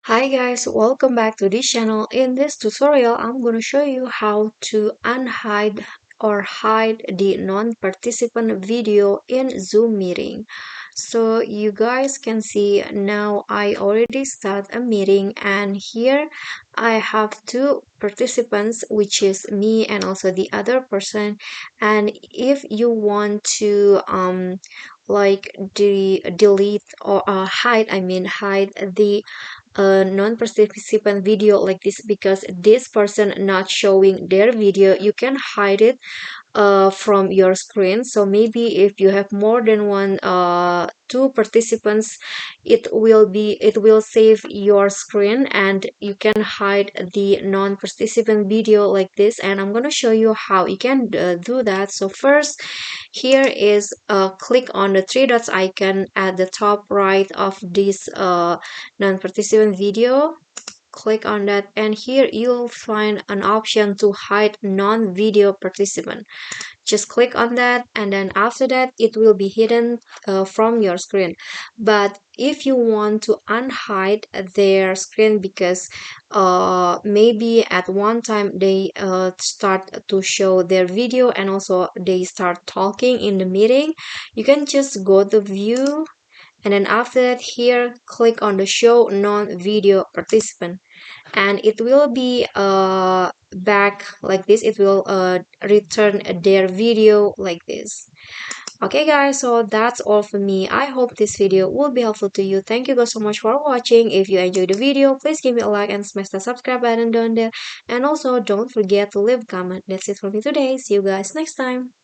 Hi guys, welcome back to this channel. In this tutorial, I'm going to show you how to unhide or hide the non-participant video in Zoom meeting. So you guys can see now I already start a meeting, and here I have two participants, which is me and also the other person. And if you want to like delete or hide the non-participant video like this, because this person not showing their video, you can hide it from your screen. So maybe if you have more than two participants, it will save your screen and you can hide the non-participant video like this. And I'm going to show you how you can do that. So first, here is click on the three dots icon at the top right of this non-participant video. Click on that, and here you'll find an option to hide non-video participant. Just click on that, and then after that it will be hidden from your screen. But if you want to unhide their screen because maybe at one time they start to show their video and also they start talking in the meeting, you can just go to view, and then after that here click on the show non-video participant, and it will be back like this. It will return their video like this. Okay guys, so that's all for me. I hope this video will be helpful to you. Thank you guys so much for watching. If you enjoyed the video, please give me a like and smash the subscribe button down there, and also don't forget to leave a comment. That's it for me today. See you guys next time.